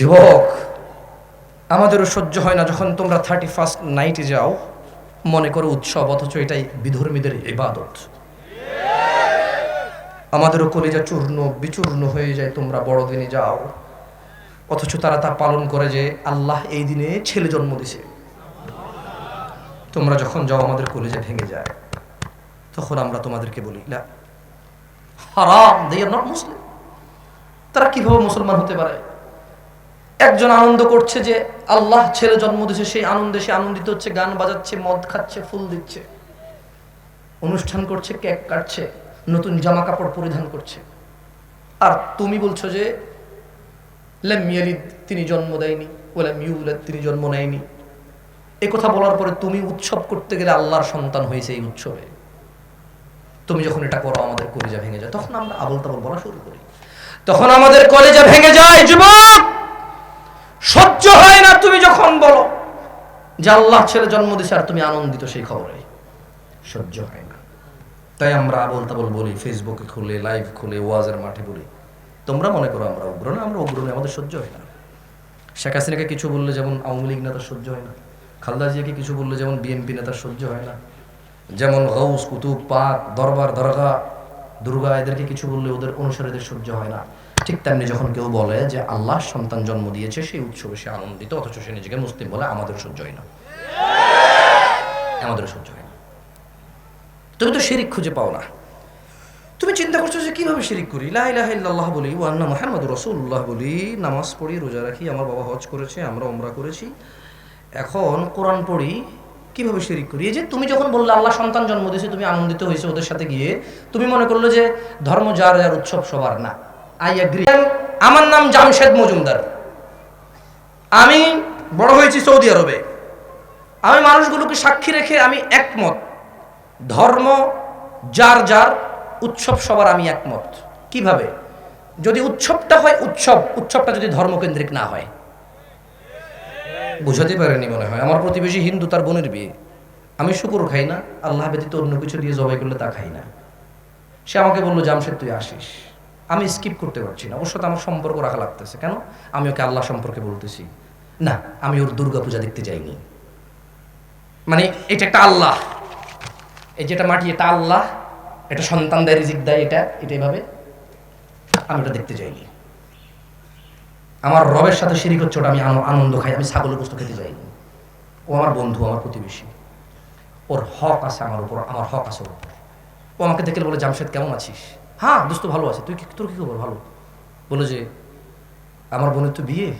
যুবক, আমাদেরও সহ্য হয় না যখন তোমরা 31st নাইটে যাও, মনে করো উৎসব, অথচ এটাই বিধর্মীদের ইবাদত। আমাদেরও কলিজা চূর্ণ বিচূর্ণ হয়ে যায় তোমরা বড়দিনে যাও, অথচ তারা তা পালন করে যে আল্লাহ এই দিনে ছেলে জন্ম দিছে। তোমরা যখন যাও আমাদের কলিজা ভেঙে যায়। তখন আমরা তোমাদেরকে বলি না, হারাম, দে আর নট মুসলিম। তারা কিভাবে মুসলমান হতে পারে? একজন আনন্দ করছে যে আল্লাহ ছেলে জন্ম দিছে, সেই আনন্দে সে আনন্দিত হচ্ছে, গান বাজাচ্ছে, মদ খাচ্ছে, ফুল দিচ্ছে, অনুষ্ঠান করছে, কেক কাটছে, নতুন জামা কাপড় পরিধান করছে। আর তুমি বলছো যে লাম ইয়ালিদ, তিনি জন্ম দেয়নি, ওয়ালাম ইউলাদ, তিনি জন্ম নেয়নি। এই কথা বলার পরে তুমি উৎসব করতে গেলে আল্লাহর সন্তান হয়েছে এই উৎসবে। তুমি যখন এটা করো আমাদের কলিজা ভেঙে যায়, তখন আমরা আবল তাবল বলা শুরু করি, তখন আমাদের কলিজা ভেঙে যায়। যুবক, সহ্য হয় না তুমি যখন বলো যে আল্লাহ ছেলে জন্ম দিছে আর তুমি আনন্দিত সেই খবরে, সহ্য হয় না। তাই আমরা আবল তাবল বলি, ফেসবুকে খুলে, লাইভ খুলে, ওয়াজের মাঠে বলি। তোমরা মনে করো আমরা উগ্র না, আমরা উগ্র নই, আমাদের সহ্য হয় না। শেখ হাসিনাকে কিছু বললে যেমন আওয়ামী লীগ নেতার সহ্য হয় না, খালেদা জিয়াকে কিছু বললে যেমন বিএনপি নেতার সহ্য হয় না, যেমন গাউস, কুতুব, পাক, দরবার, দরগা, দুর্গা, এদেরকে কিছু বললে ওদের অনুসারীদের সহ্য হয় না, ঠিক তেমনি যখন কেউ বলে যে আল্লাহ সন্তান জন্ম দিয়েছে সেই উৎসবে সে আনন্দিত, অথচ সে নিজেকে মুসলিম বলে, আমাদের সহ্য হয় না, আমাদের সহ্য হয় না। তুমি তো শিরিক খুঁজে পাও না। তুমি চিন্তা করছো যে কিভাবে শিরিক করি, লা ইলাহা ইল্লাল্লাহ বলি, ওয়া আন্না মুহাম্মাদুর রাসূলুল্লাহ বলি, নামাজ পড়ি, রোজা রাখি, আমার বাবা হজ করেছে, আমরা উমরা করেছি, এখন কোরআন পড়ি, কিভাবে শিরিক করি? এই যে তুমি যখন বললে আল্লাহ সন্তান জন্ম দিয়েছে, তুমি আনন্দিত হয়েছে ওদের সাথে গিয়ে, তুমি মনে করলো যে ধর্ম যার যার, উৎসব সবার না। I agree. আমার নাম জামশেদ মজুমদার, আমি বড় হয়েছি সৌদি আরবে। আমি মানুষগুলোকে সাক্ষী রেখে আমি একমত, ধর্ম যার যার, উৎসব সবার, আমি একমত। কিভাবে? যদি উৎসবটা হয় উৎসবটা যদি ধর্মকেন্দ্রিক না হয়। বুঝাতে পারেনি মনে হয়। আমার প্রতিবেশী হিন্দু, তার বোনের বিয়ে, আমি শুকর খাই না, আল্লাহ ব্যতীত অন্য কিছু দিয়ে জবাই করলে তা খাই না। সে আমাকে বললো জামশেদ তুই আসিস, আমি স্কিপ করতে পারছি না, ওর সাথে আমার সম্পর্ক রাখা লাগতেছে। কেন? আমি ওকে আল্লাহ সম্পর্কে বলতেছি না, আমি ওর দুর্গা পূজা দেখতে যাইনি, মানে এটা একটা আল্লাহ, এই যেটা মাটি এটা আল্লাহ, এটা সন্তান দেয়, রিজিক দেয়, এটা এভাবে আমি ওটা দেখতে যাইনি। আমার রবের সাথে শিরিক হচ্ছে, ওটা আমি আনন্দ খাই, আমি ছাগলের গোশত খেতে যাইনি। ও আমার বন্ধু, আমার প্রতিবেশী, ওর হক আছে আমার উপর, আমার হক আছে ওর উপর। ও আমাকে দেখলে বলে জামশেদ কেমন আছিস? হ্যাঁ দোস্ত ভালো আছে, তোর কি খবর? ভালো। বলে যে আমার বোনের তো বিয়ে,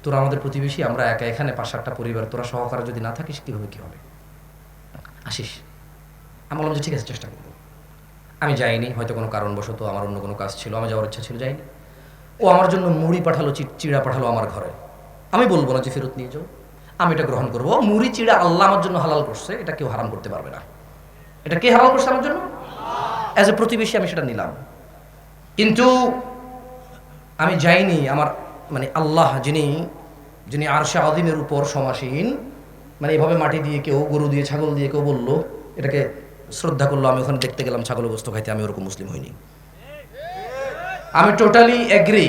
তোরা আমাদের প্রতিবেশী, আমরা একা এখানে 5-8টা পরিবার, তোরা সহকারে যদি না থাকিস কীভাবে কী হবে, আসিস। আমি বললাম যে ঠিক আছে, চেষ্টা করবো। আমি যাইনি, হয়তো কোনো কারণবশত আমার অন্য কোনো কাজ ছিল, আমার যাওয়ার ইচ্ছা ছিল, যাইনি। ও আমার জন্য মুড়ি পাঠালো, চিড়া পাঠালো আমার ঘরে। আমি বলবো না যে ফেরত নিয়ে যাও, আমি এটা গ্রহণ করবো। মুড়ি চিড়া আল্লাহ আমার জন্য হালাল করছে, এটা কেউ হারাম করতে পারবে না। এটা কে হালাল করছে আমার জন্য? অ্যাজ এ প্রতিবেশী আমি সেটা নিলাম। কিন্তু আমি যাইনি, আমার মানে আল্লাহ যিনি আরশে আযীমের উপর সমাসীন, মানে এভাবে মাটি দিয়ে কেউ, গরু দিয়ে, ছাগল দিয়ে কেউ বললো, এটাকে শ্রদ্ধা করলো, আমি ওখানে দেখতে গেলাম ছাগল গোশত খাইতে, আমি ওরকম মুসলিম হইনি। আমি টোটালি এগ্রি,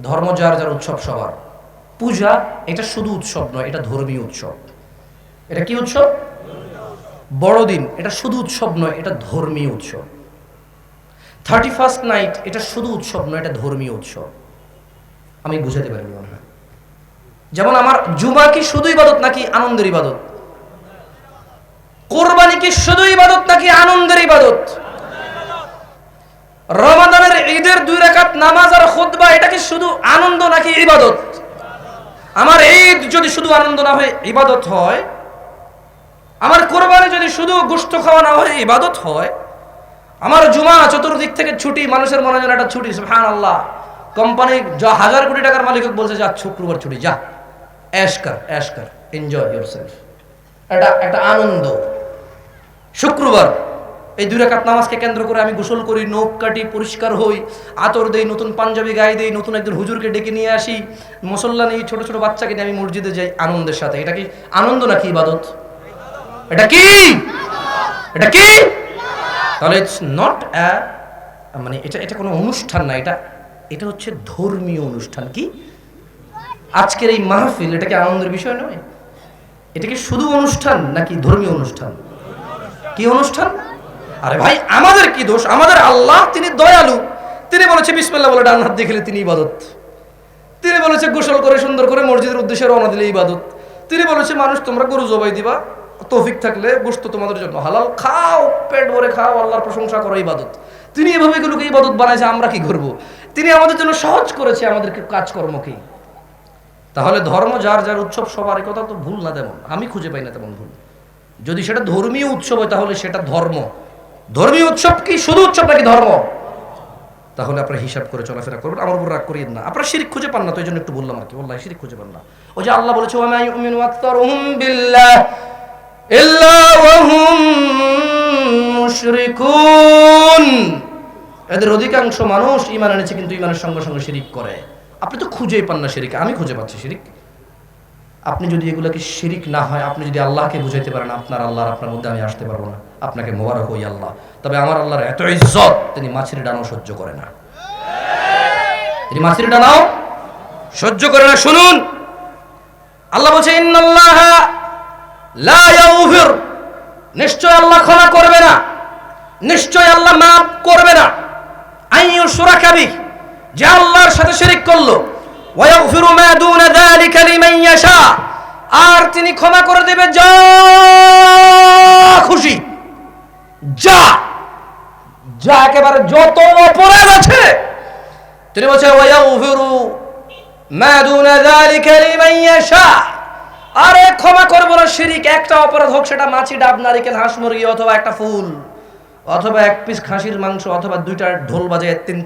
ধর্ম যার যার, উৎসব সবার। পূজা এটা শুধু উৎসব নয়, এটা ধর্মীয় উৎসব। এটা কি উৎসব? বড়দিন এটা শুধু উৎসব নয়, এটা ধর্মীয় উৎসব। 31st নাইট এটা শুধু উৎসব নয়, এটা ধর্মীয় উৎসব। আমি বুঝাতে পারি মনে হয়। যেমন আমার জুমা কি শুধু ইবাদত নাকি আনন্দের ইবাদত? কোরবানি কি শুধু ইবাদত নাকি আনন্দের ইবাদত? রমাদানের ঈদের 2 রাকাত নামাজ আর খুতবা এটা কি শুধু আনন্দ নাকি ইবাদত? আমার ঈদ যদি শুধু আনন্দ না হয় ইবাদত হয়, আমার কোরবানি যদি শুধু গোশত খাওয়া না হয় ইবাদত হয়, আমার জুমা চতুর্দিক থেকে ছুটি, মানুষের মনে যেন একটা ছুটি, সুবহানাল্লাহ। কোম্পানি 1000 কোটি টাকার মালিক বলছে যা শুক্রবার ছুটি, যা ऐश कर এনজয় ইয়োরসেলফ, এটা একটা আনন্দ। শুক্রবার এই 2 রাকাত নামাজকে কেন্দ্র করে আমি গোসল করি, নখ কাটি, পরিষ্কার হই, আতর দেই, নতুন পাঞ্জাবি গায়ে দেই, নতুন একজন হুজুরকে ডেকে নিয়ে আসি, মুসল্লা নেই, ছোট ছোট বাচ্চাকে নিয়ে আমি মসজিদে যাই আনন্দের সাথে। এটা কি আনন্দ নাকি ইবাদত? এটা কি? এটা কি? তাহলে ইটস নট মানে এটা কোনো অনুষ্ঠান না, এটা হচ্ছে ধর্মীয় অনুষ্ঠান। কি আজকের এই মাহফিল এটা কি আনন্দের বিষয় নয়? এটা কি শুধু অনুষ্ঠান নাকি ধর্মীয় অনুষ্ঠান? কি অনুষ্ঠান? আরে ভাই আমাদের কি দোষ? আমাদের আল্লাহ তিনি দয়ালু, তিনি বলেছে বিসমিল্লাহ বলে ডান হাত দিয়ে খেলে তিনি ইবাদত, তিনি বলেছে গোসল করে সুন্দর করে মসজিদের উদ্দেশ্যে রওনা দিলে ইবাদত, তিনি বলেছে মানুষ তোমরা গরু জবাই দিবা, তৌফিক থাকলে গোশত তোমাদের জন্য হালাল, খাও পেট ভরে খাও, আল্লাহর প্রশংসা করো ইবাদত। তিনি এভাবে এগুলোকে ইবাদত বানাইছে, আমরা কি করব? তিনি আমাদের জন্য সহজ করেছে আমাদেরকে কাজকর্মকে। তাহলে ধর্ম যার যার উৎসব সবার, কথা তো ভুল না, তেমন আমি খুঁজে পাই না তেমন ভুল। যদি সেটা ধর্মীয় উৎসব হয় তাহলে সেটা ধর্ম। ধর্মীয় উৎসব কি শুধু উৎসব নাকি ধর্ম? তাহলে আপনারা হিসাব করে চলাফেরা করবেন, আমার উপর রাগ করিয়েন না। আপনারা শিরক খুঁজে পান না তো এই জন্য একটু বললাম আর কি। ওয়াল্লাহি শিরক খুঁজে পান না। ওই যে আল্লাহ বলেছে ওয়া মা ইউমিনু আকতারুহুম বিল্লাহ ইল্লা ওয়া হুম মুশরিকুন, এদের অধিকাংশ মানুষ ঈমান এনেছে কিন্তু ঈমানের সঙ্গে সঙ্গে শিরক করে। আপনি তো খুঁজেই পান না শিরক, আমি খুঁজে পাচ্ছি শিরক। আপনি যদি এগুলাকে শিরিক না হয়, আপনি যদি আল্লাহকে বুঝাইতে পারেন আপনার আল্লাহর আপনার মধ্যে আমি আসতে পারবো না, আপনাকে মোবারক হই আল্লাহ। তবে আমার আল্লাহর এত ইজ্জত, তিনি মাছের ডানাও সহ্য করে না, তিনি মাছের ডানাও সহ্য করে না। শুনুন, আল্লাহ বলছে ইন্নাল্লাহা লা ইয়াগফির, নিশ্চয় আল্লাহ ক্ষমা করবে না, নিশ্চয় আল্লাহ মাফ করবে না, আইয়ুশরাকা বিহি, যে আল্লাহর সাথে শিরিক করলো, ওয়ায়াগফিরু মা দুনা যালিকা লিমান ইয়াশা, আর তিনি ক্ষমা করে দেবে যা খুশি, যা যা একেবারে যত অপরাধ আছে তিনি বলছেন ওয়ায়াগফিরু মা দুনা যালিকা লিমান ইয়াশা, আরে ক্ষমা করব না শিরিক, একটা অপরাধ হোক, সেটা মাছি ডাব নারিকেল হাঁস মুরগি অথবা একটা ফুল অথবা এক পিস খাসির মাংস অথবা দুইটা ঢোল বাজায় তিন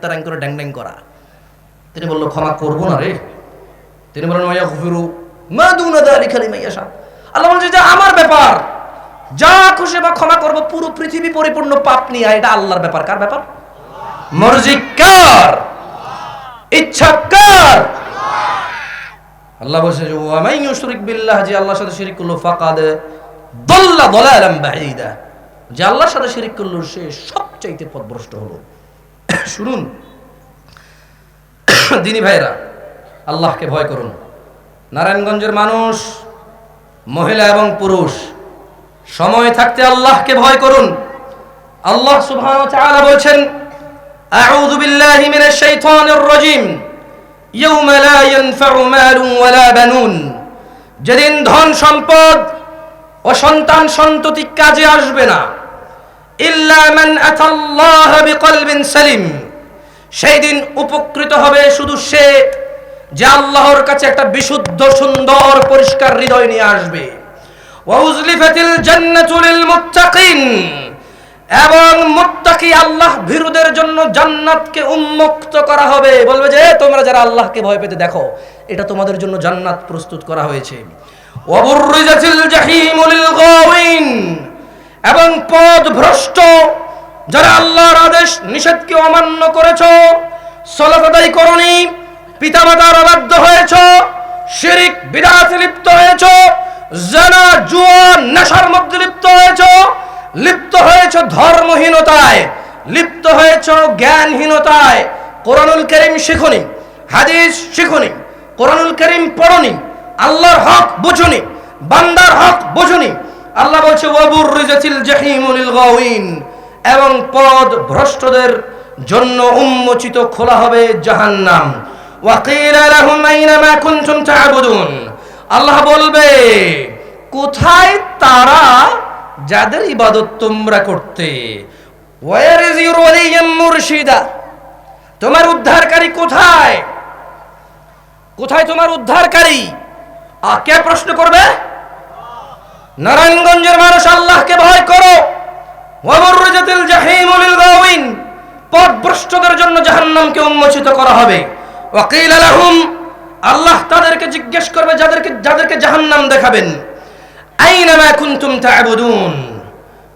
তারাং করে ড্যাং ড্যাং করা, তিনি বলল ক্ষমা করবো না রে। তিনি বলেন ওয়ায়াগফিরু মা দুনা যালিকা লিমান ইয়াশা, আল্লাহ বলছে যে আমার ব্যাপার, যা খুশি বা ক্ষমা করব, পুরো পৃথিবী পরিপূর্ণ পাপ নিয়ে, এটা আল্লাহর ব্যাপার। কার ব্যাপার? মর্জি কার, ইচ্ছা কার? আল্লাহ বলছে যে ওয়া মান ইউশরিক বিল্লাহ, যে আল্লাহর সাথে শিরক করলো, ফাকাদ দাল্লা দালালান বাঈদা, যে আল্লাহর সাথে শিরক করলো সে সবচাইতে পথভ্রষ্ট হলো। শুনুন দিনী ভাইরা, আল্লাহকে ভয় করুন। নারায়ণগঞ্জের মানুষ, মহিলা এবং পুরুষ, সময় থাকতে আল্লাহকে ভয় করুন। আল্লাহ সুবহানাহু ওয়া তাআলা বলেন আউযু বিল্লাহি মিনাশ শাইতানির রাজীম ইয়াওমা লা ইয়ানফাউ মালুন ওয়ালা বানুন, যেদিন ধন সম্পদ ও সন্তান সন্ততি কাজে আসবে না, ইল্লা মান আতাল্লাহ বিকলবিন সালিম, সেই দিন উপকৃত হবে শুধু সে যে আল্লাহর কাছে একটা বিশুদ্ধ সুন্দর পরিষ্কার হৃদয় নিয়ে আসবে। ওয়া উযলিফাতিল জান্নাতু লিল মুত্তাকিন, এবং মুত্তাকি আল্লাহ ভীরুদের জন্য জান্নাতকে উন্মুক্ত করা হবে। বলবে যে তোমরা যারা আল্লাহকে ভয় পেতে দেখো, এটা তোমাদের জন্য জান্নাত প্রস্তুত করা হয়েছে। ওয়া বুররিজাতিল জাহিমু লিল গাওয়িন, এবং পথ ভ্রষ্ট যারা আল্লাহর আদেশ নিষেধকে অমান্য করেছো, সালাত আদায় করনি, পিতামাতার অবাধ্য হয়েছো, শিরক বিদআতে লিপ্ত হয়েছো, জিনা জুয়া নেশার মধ্যে লিপ্ত হয়েছো, লিপ্ত হয়েছো ধর্মহীনতায়, লিপ্ত হয়েছো জ্ঞানহীনতায়, কোরআনুল কারীম শিখুনি, হাদিস শিখুনি, কোরআনুল কারীম পড়নি, আল্লাহর হক বুঝুনি, বান্দার হক বুঝুনি। আল্লাহ বলছে ওয়া বুররিজাতিল জাহিমু লিল গাওয়িন, এবং পথ ভ্রষ্টদের জন্য উন্মোচিত খোলা হবে জাহান্নাম। ওয়া কিলা লাহুম আইনা মা কুনতুম তা'বুদুন, আল্লাহ বলবে কোথায় তারা যাদের ইবাদত তোমরা করতে। ওয়ার ইজ ইউর ওয়ালিয়্যুম মুরশিদা, তোমার উদ্ধারকারী কোথায়? কোথায় তোমার উদ্ধারকারী? কে প্রশ্ন করবে? নারায়ণগঞ্জের মানুষ আল্লাহকে ভয় করো। ওয়া বুররিজাতিল জাহিমু লিল গাওয়িন, পথভ্রষ্টদের জন্য জাহান্নামকে উন্মোচিত করা হবে। ওয়া কিলা লাহুম, আল্লাহ তাদেরকে জিজ্ঞেস করবে যাদেরকে জাহান্নাম দেখাবেন, আইনা মা কুনতুম তা'বুদুন,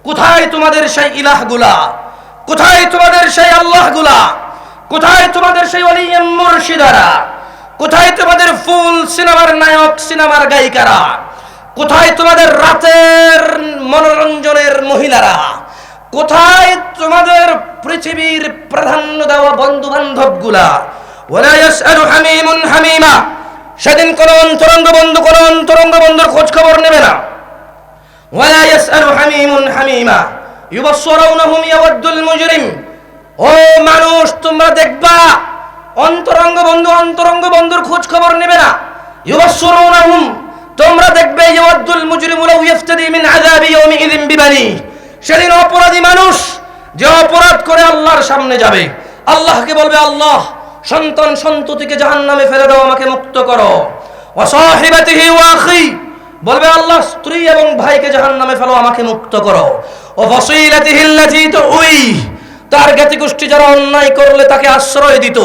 কোথায় তোমাদের সেই ইলাহগুলা, কোথায় তোমাদের সেই আল্লাহগুলা, কোথায় তোমাদের সেই ওয়ালিয়্যুম মুরশিদারা, কোথায় তোমাদের ফুল সিনেমার নায়ক সিনেমার গায়িকারা, কোথায় তোমাদের রাতের মনোরঞ্জনের মহিলারা, কোথায় তোমাদের পৃথিবীর প্রাধান্য দেওয়া বন্ধু বান্ধবগুলা? ওয়ালা ইয়াসআলু হামিমুন হামিমা, সেদিন কোন অন্তরঙ্গ বন্ধুর খোঁজ খবর নেবে না। ওয়ালা ইয়াসআলু হামিমুন হামিমা ইউবাসসিরুনহুম ইয়াওয়াদ্দুল মুজরিম। ও মানুষ, তোমরা দেখবা অন্তরঙ্গ বন্ধুর খোঁজ খবর নেবে না। ইউবাসসিরুনহুম, তোমরা দেখবে ইয়াওয়াদ্দুল মুজরিমু লাউ ইফতাদি মিন আযাবি ইয়াউমিইযিন বিবানি। সেদিন অপরাধী মানুষ যে অপরাধ করে আল্লাহর সামনে যাবে, আল্লাহকে বলবে, আল্লাহ সন্তান সন্ততিকে জাহান্নামে ফেলে দাও, আমাকে মুক্ত করো। ওয়া সাহিবাতিহি ওয়া আখি, বলবে আল্লাহ স্ত্রী এবং ভাইকে জাহান্নামে ফেলো, আমাকে মুক্ত করো। ওয়া ফাসিলাতিহি আল্লাতী তুই, তার জ্ঞাতি গোষ্ঠী যারা অন্যায় করলে তাকে আশ্রয় দিত,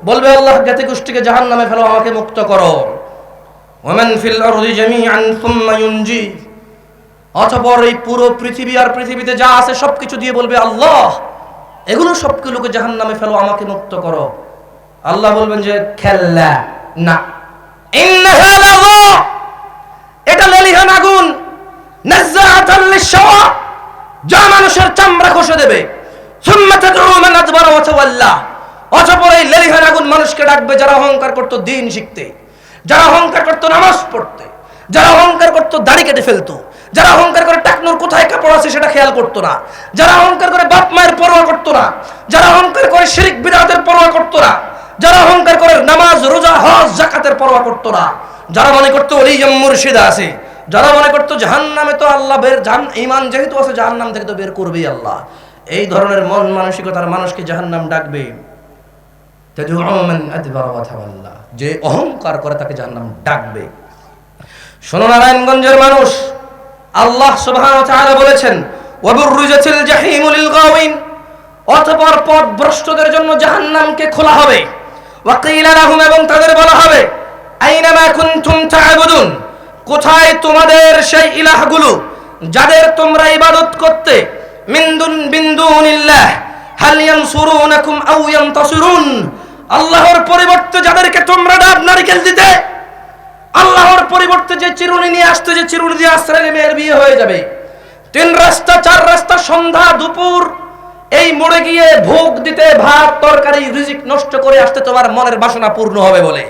বলবে আল্লাহ জ্ঞাতি গোষ্ঠীকে জাহান্নামে ফেলো, আমাকে মুক্ত করো। ওয়া মান ফিল আরদি জামিআন সুম্মা ইউনজি, অতঃপর এই পুরো পৃথিবী আর পৃথিবীতে যা আছে সবকিছু দিয়ে বলবে আল্লাহ এগুলো সবগুলোকে জাহান্নামে ফেলো, আমাকে মুক্ত করো। আল্লাহ বলবেন যে খাল্লা, না, ইন্নাহা লাযা, এটা লেলিহান আগুন, নাযাআতাল লিশশাওয়া, যা মানুষের চামড়া খসে দেবে। সুম্মা তাদউ মান আদবারা ওয়া তাওয়াল্লা, অতঃপর এই লেলিহান আগুন মানুষকে ডাকবে যারা অহংকার করত দ্বীন শিখতে, যারা অহংকার করত নামাজ পড়তে, যারা অহংকার করত দাড়ি কেটে ফেলতো, যারা অহংকার করে টাকনুর কোথায় কাপড় আছে সেটা খেয়াল করতো না, যারা অহংকার করে বাপ মায়ের পরোয়া করতো না, যারা অহংকার করে শিরক বিদআতের পরোয়া করতো না, যারা অহংকার করে নামাজ রোজা হজ যাকাতের পরোয়া করতো না, যারা মনে করতো ওলিয়াম মুর্শিদা আছে, যারা মনে করতো জাহান্নামে তো আল্লাহ ঈমান যেহেতু আছে জাহান্নাম থেকে তো বের করবেই আল্লাহ, এই ধরনের মন মানসিকতার মানুষকে জাহান্নাম ডাকবে। তাদউ মান আদবারা ওয়া তাওয়াল্লা, যে অহংকার করে তাকে জাহান্নাম ডাকবে। শোনো নারায়ণগঞ্জের মানুষ, আল্লাহ সুবহানাহু ওয়া তাআলা বলেছেন ওয়াবুররিজাতিল জাহিমু লিল গাওয়িন, অতঃপর পথভ্রষ্টদের জন্য জাহান্নামকে খোলা হবে। ওয়া কিলা লাহুম, এবং তাদের বলা হবে আইনা মা কুনতুম তা'বুদুন, কোথায় তোমাদের সেই ইলাহগুলো যাদের তোমরা ইবাদত করতে, মিন দুনিল্লাহ হাল ইয়ানসুরুনাকুম আও ইয়ানতাসিরুন, আল্লাহর পরিবর্তে যাদেরকে তোমরা ডাব নারকেল দিতে, আল্লাহর পরিবর্তে যে চিরুনি নিয়ে আসতে, যে চিরুনি দিয়ে আশ্রয় মেয়ের বিয়ে হয়ে যাবে, 3 রাস্তা 4 রাস্তা সন্ধ্যা দুপুর এই মোড়ে গিয়ে ভোগ দিতে, ভাত তরকারি রিজিক নষ্ট করে আসতে তোমার মনের বাসনা পূর্ণ হবে বলে,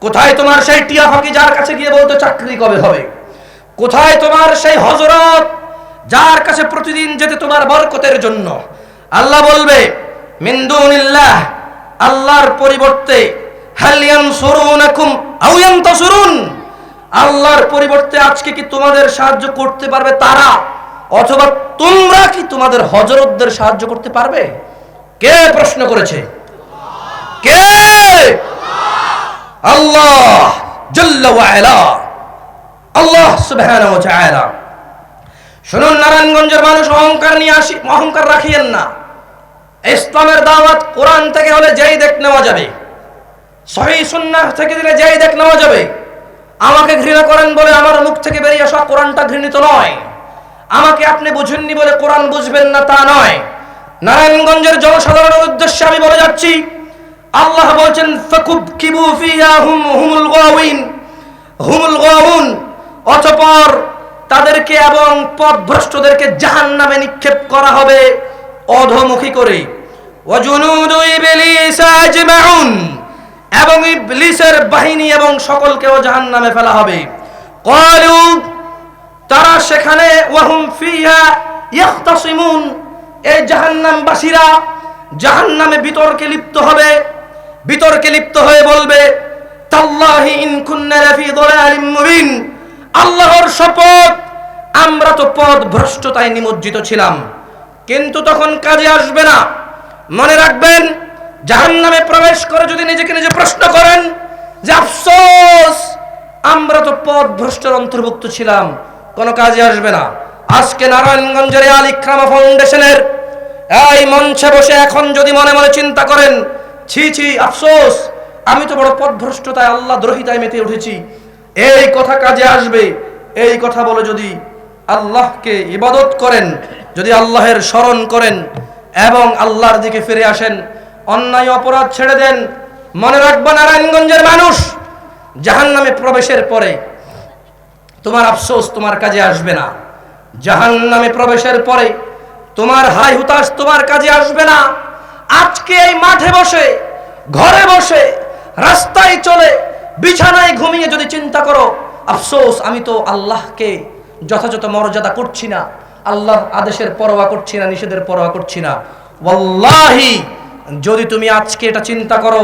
কোথায় তোমার সেই টিয়া ফাঁকি যার কাছে গিয়ে বলতে চাকরি কবে হবে, কোথায় তোমার সেই হযরত যার কাছে প্রতিদিন যেতে তোমার বরকতের জন্য। আল্লাহ বলবে মিন দুনিল্লাহ, আল্লাহর পরিবর্তে, হাল ইয়ানসুরুনাকুম আও ইয়ানতাসিরুন, আল্লাহর পরিবর্তে আজকে কি তোমাদের সাহায্য করতে পারবে তারা, অথবা তোমরা কি তোমাদের হযরতদের সাহায্য করতে পারবে? কে প্রশ্ন করেছে? কে? আল্লাহ জাল্লা ওয়া আলা, আল্লাহ সুবহানাহু ওয়া তাআলা। শুনুন নারায়ণগঞ্জের মানুষ, অহংকার নিয়ে অহংকার রাখিয়েন না। ইসলামের দাওয়াত কোরআন থেকে হলে যেই দেখ নেওয়া যাবে, সহিহ সুন্নাহ থেকে দিলে যেই দেখ নেওয়া যাবে। আমাকে ঘৃণা করেন বলে আমার মুখ থেকে বেরিয়ে আসা কোরআনটা ঘৃণিত নয়, আমাকে আপনি বুঝেননি বলে কোরআন বুঝবেন না তা নয়। নারায়ণগঞ্জের জনসাধারণের উদ্দেশ্যে আমি বলে যাচ্ছি, আল্লাহ বলছেন ফাকুবকিবু ফিহা হুমুল গাওয়ুন, অতঃপর তাদেরকে এবং পথভ্রষ্টদেরকে জাহান্নামে নিক্ষেপ করা হবে অধোমুখী করে। ওয়া জুনুদু ইবলিস আজমাউন, এবং ইবলিসের বাহিনী এবং সকলকেও জাহান্নামে ফেলা হবে। ক্বালু, তারা সেখানে ওয়াহুম ফিহা ইয়াখতাসিমুন, এই জাহান্নামবাসীরা জাহান্নামে বিতর্কে লিপ্ত হবে, বিতর্কে লিপ্ত হয়ে বলবে তাল্লাহি ইন কুন্না লাফি দালালিম মুবিন, আল্লাহর শপথ আমরা তো পথ ভ্রষ্টতায় নিমজ্জিত ছিলাম। কিন্তু তখন কাজে আসবে না। মনে রাখবেন, জাহান্নামে প্রবেশ করে যদি নিজেকে নিজে প্রশ্ন করেন যে আফসোস আমরা তো পথ ভ্রষ্টের অন্তর্ভুক্ত ছিলাম, কোনো কাজে আসবে না। আজকে নারায়ণগঞ্জের আল ইকরামা ফাউন্ডেশনের এই মঞ্চে বসে এখন যদি মনে মনে চিন্তা করেন ছি ছি আফসোস আমি তো বড় পথভ্রষ্টতায় আল্লাহ দ্রোহিতায় মেতে উঠেছি, এই কথা কাজে আসবে। এই কথা বলে যদি আল্লাহকে ইবাদত করেন, যদি আল্লাহের স্মরণ করেন এবং আল্লাহর দিকে ফিরে আসেন, অন্যায় অপরাধ ছেড়ে দেন, মনে রাখবেন নারায়ণগঞ্জের মানুষ, জাহান্নামে প্রবেশের পরে তোমার আফসোস তোমার কাজে আসবে না। জাহান্নামে প্রবেশের পরে তোমার হাই হুতাশ তোমার কাজে আসবে না। আজকে এই মাঠে বসে, ঘরে বসে, রাস্তায় চলে বিছানায় ঘুমিয়ে যদি চিন্তা করো, আফসোস আমি তো আল্লাহকে যথাযথ মর্যাদা করছি না, আল্লাহর আদেশের পরোয়া করছি না, নিষেধের পরোয়া করছি না। ওয়াল্লাহি যদি তুমি আজকে এটা চিন্তা করো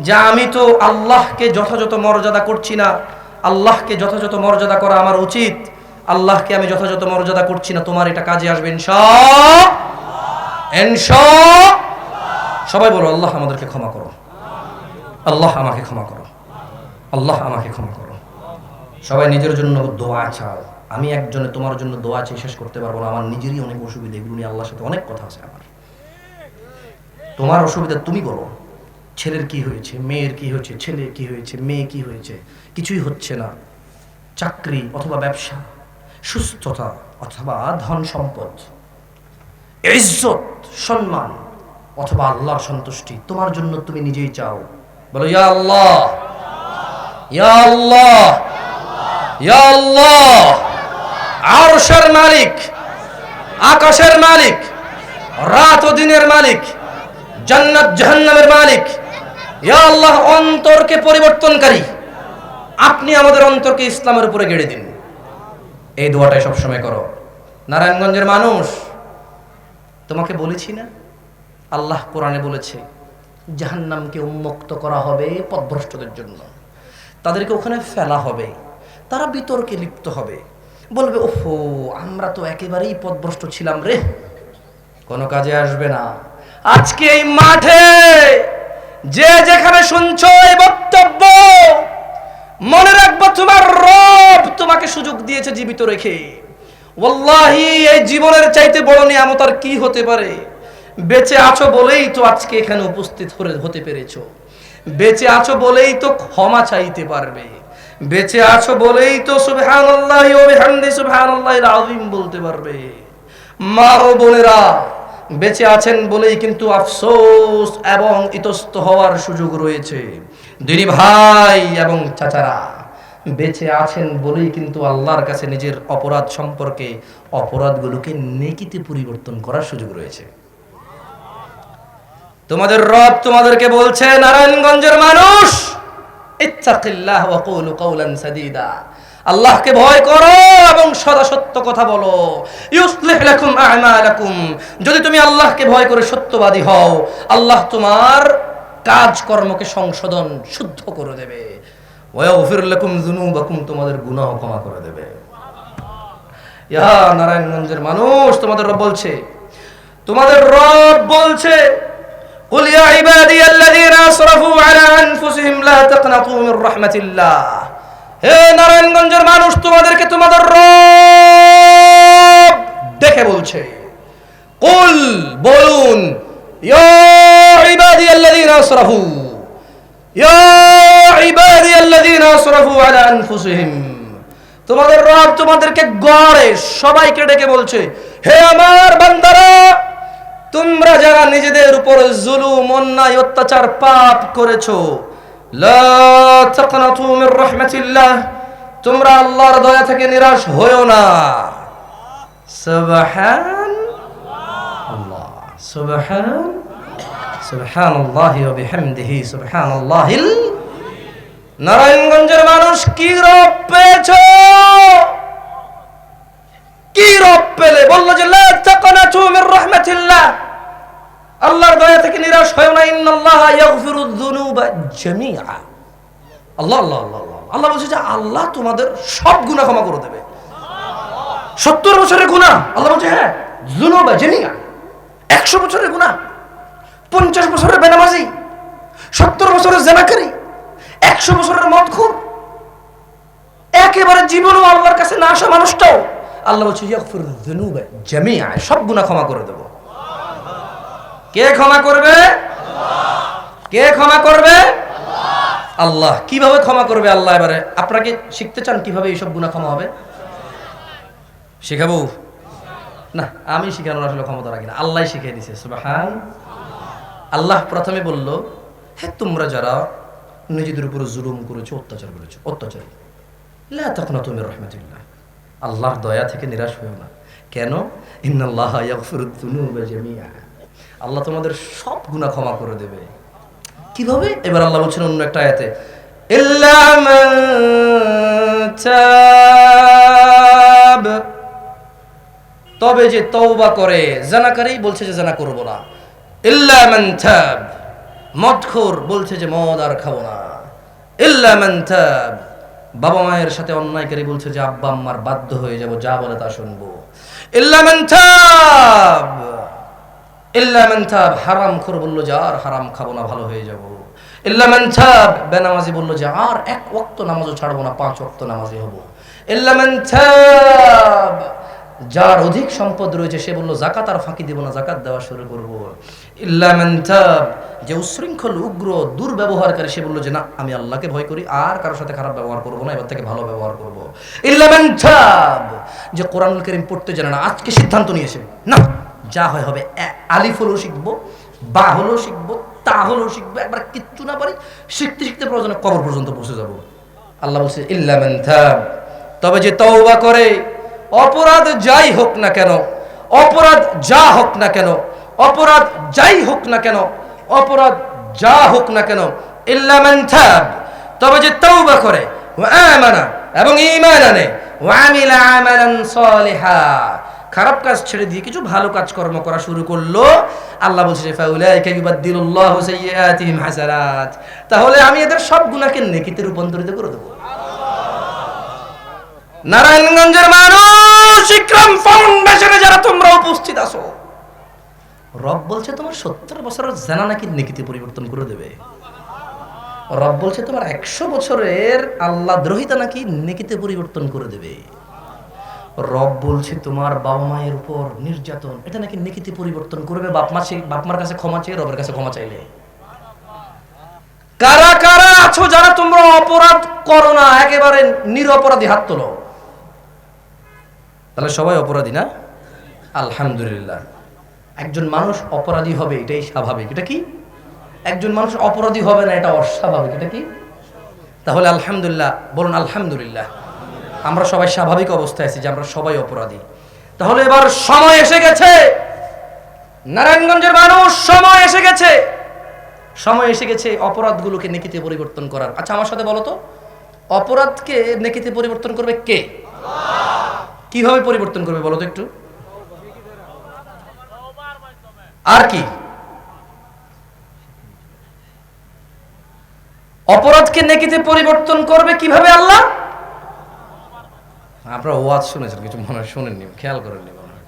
যে আমি তো আল্লাহকে যথাযথ মর্যাদা করছি না, আল্লাহকে যথাযথ মর্যাদা করা আমার উচিত, আল্লাহকে আমি যথাযথ মর্যাদা করছি না, তোমার এটা কাজে আসবে ইনশাআল্লাহ। সবাই বলো, আল্লাহ আমাদেরকে ক্ষমা করো, আল্লাহ আমাকে ক্ষমা করো, আল্লাহ আমাকে ক্ষমা করো। সবাই নিজের জন্য দোয়া চাও। আমি একজনে তোমার জন্য দোয়া চেয়ে শেষ করতে পারবো না, আমার নিজেরই অনেক অসুবিধা, এগুলো নিয়ে আল্লাহর সাথে অনেক কথা আছে আমার। তোমার অসুবিধা তুমি বলো, ছেলের কি হয়েছে, মেয়ের কি হয়েছে, ছেলে কি হয়েছে, মেয়ে কি হয়েছে, কিছুই হচ্ছে না, চাকরি অথবা ব্যবসা, সুস্থতা অথবা ধন সম্পদ, ইজ্জত সম্মান অথবা আল্লাহর সন্তুষ্টি, তোমার জন্য তুমি নিজেই চাও। বলো ইয়া আল্লাহ, ইয়া আল্লাহ, ইয়া আল্লাহ। আরশের মালিক, আকাশের মালিক, রাত ও দিনের মালিক, জান্নাত জাহান্নামের মালিক, ইয়া আল্লাহ, অন্তরকে পরিবর্তনকারী, আপনি আমাদের অন্তরকে ইসলামের উপরে গেড়ে দিন। এই দোয়াটাই সবসময় করো। নারায়ণগঞ্জের মানুষ, তোমাকে বলেছি না, আল্লাহ কোরআনে বলেছে জাহান্নামকে উন্মুক্ত করা হবে পথভ্রষ্টদের জন্য, তাদেরকে ওখানে ফেলা হবে, তারা বিতর্কে লিপ্ত হবে, বলবে ওফো আমরা তো একেবারেই পথভ্রষ্ট ছিলাম রে, কোনো কাজে আসবে না। আজকে এই মাঠে যে যেখানে শুনছো এই বক্তব্য, মনে রাখবো তোমার রব তোমাকে সুযোগ দিয়েছে জীবিত রেখে। ওয়াল্লাহি এই জীবনের চাইতে বড় নিয়ামত আর কি হতে পারে? বেঁচে আছো বলেই তো আজকে এখানে উপস্থিত হতে পেরেছো, বেঁচে আছো বলেই তো ক্ষমা চাইতে পারবে, বেঁচে আছো বলেই তো সুবহানাল্লাহি ওয়া বিহামদিহি সুবহানাল্লাহিল আযীম বলতে পারবে। মা ও বোনেরা বেঁচে আছেন বলেই কিন্তু আফসোস এবং ইতস্ত হওয়ার সুযোগ রয়েছে। দিনী ভাই এবং চাচারা বেঁচে আছেন বলেই কিন্তু আল্লাহর কাছে নিজের অপরাধ সম্পর্কে অপরাধগুলোকে নেকিতে পরিবর্তন করার সুযোগ রয়েছে। তোমাদের রব তোমাদেরকে বলছে, নারায়ণগঞ্জের মানুষ, ইত্তাকিল্লাহ ওয়া কুলু কাওলান সাদীদা, আল্লাহকে ভয় করো এবং সদা সত্য কথা বলো। ইউসলিহ লাকুম আ'মালাকুম, যদি তুমি আল্লাহকে ভয় করে সত্যবাদী হও, আল্লাহ তোমার কাজকর্মকে সংশোধন শুদ্ধ করে দেবে। ওয়া ইয়াগফির লাকুম যুনুবাকুম, তোমাদের গুনাহ ক্ষমা করে দেবে। ইয়া নারায়ণগঞ্জের মানুষ, তোমাদের রব বলছে, তোমাদের রব বলছে, কুল ইয়া ইবাদিয়াল্লাযীনা আসরাফু আলা আনফুসিহিম লা তাকনাতু মির রাহমাতিল্লাহ। হে নারায়ণগঞ্জের মানুষ, তোমাদেরকে তোমাদের রব দেখে বলছে, কুল বলুন, ইয়া ইবাদিয়াল্লাযীনা আসরাফু, ইয়া ইবাদিয়াল্লাযীনা আসরাফু আলা আনফুসিহিম। তোমাদের রব তোমাদেরকে গড়ে সবাইকে ডেকে বলছে, হে আমার বান্দারা, তোমরা যারা নিজেদের উপর জুলুম, অন্যায়, অত্যাচার, পাপ করেছো, লা তাকনাতু মির রাহমাতিল্লাহ, তোমরা আল্লাহর দয়া থেকে নিরাশ হয়ো না। সুবহানাল্লাহ, সুবহানাল্লাহি ওয়া বিহামদিহি সুবহানাল্লাহিল। নারায়ণগঞ্জের মানুষ কি রব পেয়েছো? কি রব পেলে? বললো যে লা তাকনাতু মির রাহমাতিল্লাহ, আল্লাহর দয়া থেকে নিরাশ হয় না। ইন্নাল্লাহা ইয়াগফিরুয যুনুবা জামিআ। আল্লাহ আল্লাহ আল্লাহ আল্লাহ বলছে যে আল্লাহ তোমাদের সব গুনাহ ক্ষমা করে দেবে। 70 বছরের গুনাহ আল্লাহ বলছে হ্যাঁ, যুনুবা জামিআ। 100 বছরের গুনাহ, 50 বছরের বেনামাজি, 70 বছরের জিনাকারী, 100 বছরের মদখোর, একেবারে জীবনও আল্লাহর কাছে না আসা মানুষটাও আল্লাহ বলছে ইয়াগফিরুয যুনুবা জামিআ, সব গুনাহ ক্ষমা করে দেব। কে ক্ষমা করবে? কে ক্ষমা করবে? আল্লাহ। কিভাবে ক্ষমা করবে আল্লাহ? এবারে আপনাকে শিখতে চান কিভাবে এইসব গুনাহ ক্ষমা হবে? শিখাবো না, আমি শিখানোর আসলে ক্ষমতা রাখি না, আল্লাহ শিখিয়ে দিয়েছে। সুবহান আল্লাহ। প্রথমে বলল, হে তোমরা যারা নিজেদের উপর জুলুম করেছো, অত্যাচার করেছো, অত্যাচারী, লা তাকনাতু মির রাহমাতিল্লাহ, আল্লাহর দয়া থেকে নিরাশ হয়ো না। কেন? ইন্নাল্লাহা ইয়াগফিরুয যুনুবা জামিআ, আল্লাহ তোমাদের সব গুনাহ ক্ষমা করে দেবে। কিভাবে? এবার আল্লাহ বলছেন অন্য একটা আয়াতে, ইল্লা মান তাব, তবে যে তওবা করে। জানাকারী বলছে যে জানা করব না। ইল্লা মান তাব, মদখোর বলছে যে মদ আর খাবো না। ইল্লা মান তাব, বাবা মায়ের সাথে অন্যায়কারী বলছে যে আব্বা আম্মার বাধ্য হয়ে যাব, যা বলে তা শুনবো। ইল্লা মান তাব, ইল্লা মান তাব, হারামখোর বললো যে আর হারাম খাবো না, ভালো হয়ে যাব। ইল্লা মান তাব, বেনামাজি বললো যে আর এক ওয়াক্ত নামাজও ছাড়বো না, 5 ওয়াক্ত নামাজি হব। ইল্লা মান তাব, যার অধিক সম্পদ রয়েছে সে বলল যাকাত আর ফাঁকি দেব না, যাকাত দেওয়া শুরু করব। ইল্লা মান তাব, যে উশৃঙ্খল উগ্র দুর্ব্যবহারকারী সে বলল যে না, আমি আল্লাহকে ভয় করি, আর কারোর সাথে খারাপ ব্যবহার করব না, এবার থেকে ভালো ব্যবহার করব। ইল্লা মান তাব, যে কোরআনুল কারীম পড়তে জানে না, আজকে সিদ্ধান্ত নিয়েছে না, যা হয় হবে, আলিফ হলো শিখবো, বা হলো শিখবো, তা হলো শিখবো, একবার কিচ্ছু না পারি, শিখতে শিখতে প্রয়োজনে কবর পর্যন্ত পৌঁছে যাব। আল্লাহ বলছে ইল্লা মান তাব, তবে যে তওবা করে, অপরাধ যাই হোক না কেন, অপরাধ যা হোক না কেন, অপরাধ যাই হোক না কেন, অপরাধ যা হোক না কেন, ইল্লা মান তাব, তবে যে তওবা করে, ওয়া আমানা, এবং ঈমান আনে, ওয়া আমিলা আমালান সালিহা, খারাপ কাজ ছেড়ে দিয়ে কিছু ভালো কাজ কর্ম করা শুরু করলো, আল্লাহ বলছে যে ফাউলাইকা ইউবাদদিলুল্লাহু সাইয়্যাতিহিম হাসানাত, তাহলে আমি এদের সব গুনাহকে নেকিতে রূপান্তরিত করে দেব। নারায়ণগঞ্জের মানুষ, ইকরাম ফাউন্ডেশনে যারা তোমরা উপস্থিত আছো, রব বলছে তোমার 70 বছরের জানা নাকি নেকিতে পরিবর্তন করে দেবে। রব বলছে তোমার 100 বছরের আল্লাহ দ্রোহিতা নাকি নেকিতে পরিবর্তন করে দেবে। রব বলছে তোমার বাবা মায়ের উপর নির্যাতন, এটা নাকি নেকিতে পরিবর্তন করবে। বাপমার কাছে ক্ষমা চেয়ে রবের কাছে ক্ষমা চাইলে। কারা কারা আছো যারা তোমরা অপরাধ করো না, একেবারে নিরপরাধী, হাত তোলো। তাহলে সবাই অপরাধী না? আলহামদুলিল্লাহ। একজন মানুষ অপরাধী হবে এটাই স্বাভাবিক। এটা কি? একজন মানুষ অপরাধী হবে না এটা অস্বাভাবিক। এটা কি? তাহলে আলহামদুলিল্লাহ বলুন, আলহামদুলিল্লাহ আমরা সবাই স্বাভাবিক অবস্থায় আছি যে আমরা সবাই অপরাধী। তাহলে এবার সময় এসে গেছে, নারায়ণগঞ্জের মানুষ, সময় এসে গেছে, সময় এসে গেছে অপরাধগুলোকে নেকিতে পরিবর্তন করার। আচ্ছা আমার সাথে বলো তো, অপরাধকে নেকিতে পরিবর্তন করবে কে? কিভাবে পরিবর্তন করবে বলো তো একটু। আর কি? অপরাধকে নেকিতে পরিবর্তন করবে কিভাবে আল্লাহ? আপনারা ওয়াজ শুনেছেন, কিছু মনে শোনেননি, খেয়াল করেননি মনে হয়।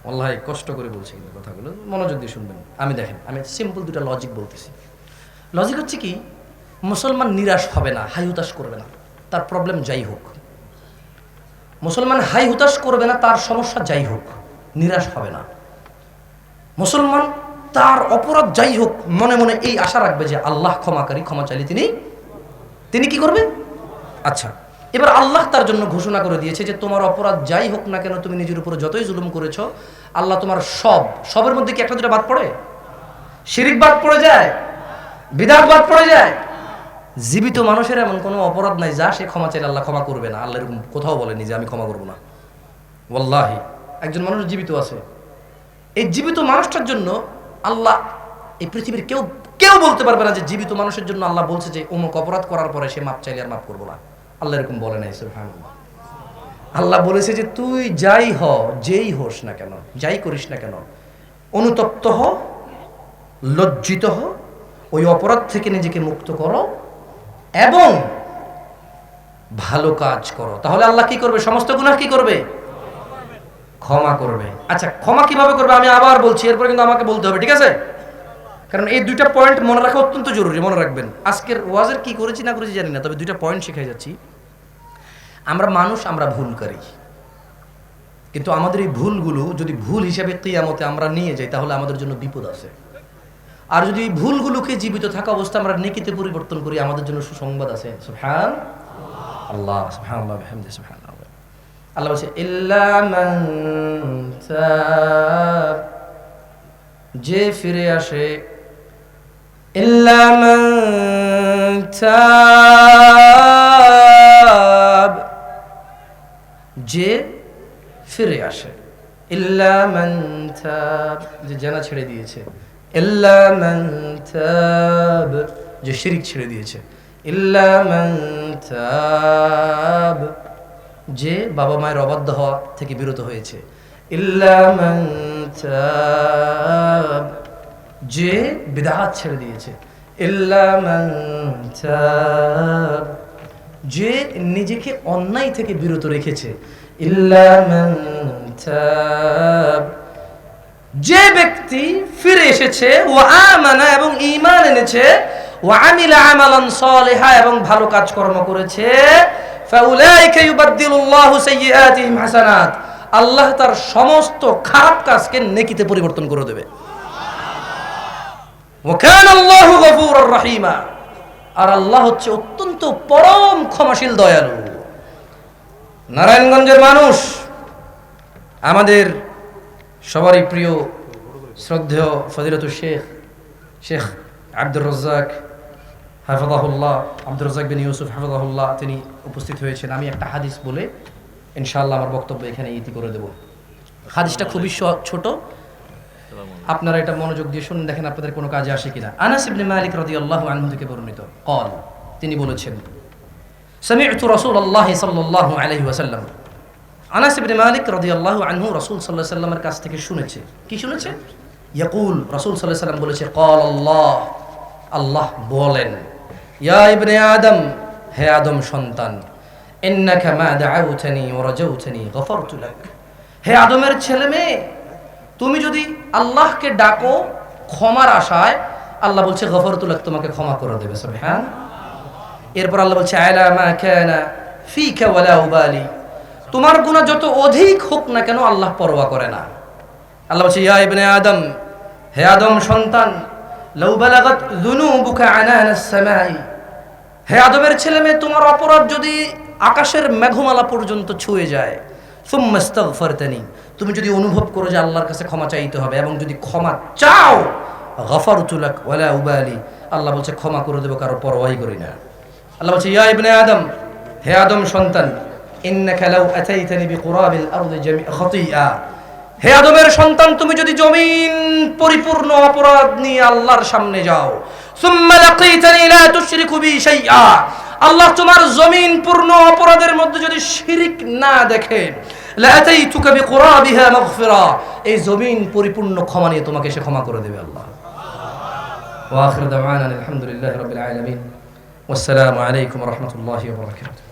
আল্লাহ কষ্ট করে বলছি কিন্তু কথাগুলো মনোযোগ দিয়ে শুনবেন। আমি দেখেন, আমি সিম্পল দুটা লজিক বলতেছি। লজিক হচ্ছে কি, মুসলমান নিরাশ হবে না, হাই হুতাশ করবে না, তার প্রবলেম যাই হোক। মুসলমান হাই হুতাশ করবে না, তার সমস্যা যাই হোক, নিরাশ হবে না। মুসলমান তার অপরাধ যাই হোক মনে মনে এই আশা রাখবে যে আল্লাহ ক্ষমাকারী, ক্ষমা চাইলে তিনি কি করবে। আচ্ছা, এবার আল্লাহ তার জন্য ঘোষণা করে দিয়েছে যে তোমার অপরাধ যাই হোক না কেন, তুমি নিজের উপরে যতই জুলুম করেছো, আল্লাহ তোমার সবের মধ্যে কি একটা দুটা বাদ পড়ে? শিরিক বাদ পড়ে যায়, বিদআত বাদ পড়ে যায়। জীবিত মানুষের এমন কোনো অপরাধ নাই যা সে ক্ষমা চাইলে আল্লাহ ক্ষমা করবে না। আল্লাহ এরকম কোথাও বলেনি যে আমি ক্ষমা করবো না। ওয়াল্লাহি একজন মানুষ জীবিত আছে, এই জীবিত মানুষটার জন্য আল্লাহ, এই পৃথিবীর কেউ বলতে পারবে না যে জীবিত মানুষের জন্য আল্লাহ বলছে যে অমুক অপরাধ করার পরে সে মাপ চাইলে আর মাপ করবো না। আল্লাহ এরকম বলে নাই। সুবহানাল্লাহ। আল্লাহ বলেছে যে তুই যাই যেই হোস না কেন, যাই করিস না কেন, অনুতপ্ত হ, লজ্জিত হ, ওই অপরাধ থেকে নিজেকে মুক্ত করো এবং ভালো কাজ করো। তাহলে আল্লাহ কি করবে? সমস্ত গুনাহ কি করবে? ক্ষমা করবে। আচ্ছা, ক্ষমা কিভাবে করবে আমি আবার বলছি, এরপর কিন্তু আমাকে বলতে হবে, ঠিক আছে? কারণ এই দুইটা পয়েন্ট মনে রাখা অত্যন্ত জরুরি, মনে রাখবেন। আজকের ওয়াজের কি করেছি না করেছি জানি না, তবে দুইটা পয়েন্ট শিখাই যাচ্ছি। আমরা মানুষ, আমরা ভুল করি, কিন্তু আমাদের এই ভুলগুলো যদি ভুল হিসেবে কিয়ামতে আমরা নিয়ে যাই তাহলে আমাদের জন্য বিপদ আছে। আর যদি এই ভুলগুলোকে জীবিত থাকা অবস্থা আমরা নেকিতে পরিবর্তন করি আমাদের জন্য সুসংবাদ আছে। সুবহানাল্লাহ, সুবহানাল্লাহ, বিহামদিহি, সুবহানাল্লাহ। আল্লাহ বলছে ইল্লা মান তাব, যে ফিরে আসে, ইল্লা মান তাব, যে ফিরে আসে, ইল্লা মান তাব, যে জানা ছেড়ে দিয়েছে, ইল্লা মান তাব, যে শিরক ছেড়ে দিয়েছে, ইল্লা মান তাব, যে বাবা মায়ের অবাধ্য হওয়া থেকে বিরত হয়েছে। ইল্লা মান তাব, যে বিদআত ছেড়ে দিয়েছে। ইল্লা মান তাব, যে নিজেকে অন্যায় থেকে বিরত রেখেছে। ইল্লা মান তাব, যে ব্যক্তি ফিরে এসেছে, ওয়া আমানা এবং ঈমান এনেছে, ওয়া আমিলা আমালান সালিহা এবং ভালো কাজকর্ম করেছে, ফাউলাইকা ইউবাদদিলুল্লাহু সাইয়্যাতিহিম হাসানাত, আল্লাহ তার সমস্ত খারাপ কাজকে নেকিতে পরিবর্তন করে দেবে। ওয়া কানা আল্লাহু গফুরুর রহিমা, আর আল্লাহ হচ্ছে অত্যন্ত পরম ক্ষমাশীল দয়ালু। নারায়ণগঞ্জের মানুষ, আমাদের সবারই প্রিয় শ্রদ্ধেয় ফজিলাতুল শেখ আব্দুর রাজ্জাক হাফিজাহুল্লাহ, আব্দুর রাজ্জাক বিন ইউসুফ হাফিজাহুল্লাহ, তিনি উপস্থিত হয়েছেন। আমি একটা হাদিস বলে ইনশাআল্লাহ আমার বক্তব্য এখানে ইতি করে দেব। হাদিসটা খুবই ছোট, আপনারা এটা মনোযোগ দিয়ে শুনুন, দেখেন আপনাদের কোনো কাজে আসে কিনা। আনাস ইবনে মালিক রাদিয়াল্লাহু আনহু থেকে বর্ণিত, قال, তিনি বলেছেন, সামি'তু রাসূলুল্লাহ সাল্লাল্লাহু আলাইহি ওয়াসাল্লাম, আনাস ইবনে মালিক রাদিয়াল্লাহু আনহু রাসূল সাল্লাল্লাহু আলাইহি ওয়াসাল্লামের কাছ থেকে শুনেছে। কি শুনেছে? ইয়াকুল, রাসূল সাল্লাল্লাহু আলাইহি ওয়াসাল্লাম বলেছে, قال আল্লাহ, আল্লাহ বলেন, ইয়া ইবনে আদম, হে আদম সন্তান, ইন্নাকা মা দাআউতানি ওয়া রাজাউতানি গফারতু লাক, হে আদমের ছেলে মেয়ে, তুমি যদি আল্লাহকে ডাকো ক্ষমার আশায়, আল্লাহ বলছে গফারতু লাক, তোমাকে ক্ষমা করে দেবে। সুবহান। এরপর আল্লাহ বলছে, আলা মা কানা ফিকা ওয়ালা উবালি, তোমার গুনাহ যত অধিক হোক না কেন আল্লাহ পরোয়া করে না। আল্লাহ বলছে, ইয়া ইবনে আদম, হে আদম সন্তান, লাউ বালাগাত যুনুবুকা আনানাস সামাই, হে আদমের ছেলে মেয়ে, তোমার অপরাধ যদি আকাশের মেঘমালা পর্যন্ত ছুঁয়ে যায়, সুম্মা ইস্তাগফারতানি, তুমি যদি অনুভব করো যে আল্লাহর কাছে ক্ষমা চাইতে হবে এবং যদি ক্ষমা চাও, গফারতু লাক ওয়ালা উবালি, আল্লাহ বলছে ক্ষমা করে দেব, কারো পরোয়াই করি না। আল্লাহ বলছে, ইয়া ইবনে আদম, হে আদম সন্তান, ইন্নাকা লাউ আতাইতানি বিকুরাবিল আরদি জামিআ খাতিআ, হে আদমের সন্তান, তুমি যদি জমিন পরিপূর্ণ অপরাধ নিয়ে আল্লাহর সামনে যাও, সুম্মা লাকিতানি লা তুশরিকু বি শাইআ, আল্লাহ তোমার জমিন পূর্ণ অপরাধের মধ্যে যদি শিরিক না দেখে, লা আতাইতুকা বিকুরাবিহা মাগফিরা, এই জমিন পরিপূর্ণ ক্ষমা নিয়ে তোমাকে সে ক্ষমা করে দেবে আল্লাহ। ওয়া আখিরু দাওয়ানা আলহামদুলিল্লাহি রাব্বিল আলামিন, ওয়াসসালামু আলাইকুম ওয়া রাহমাতুল্লাহি ওয়া বারাকাতুহু।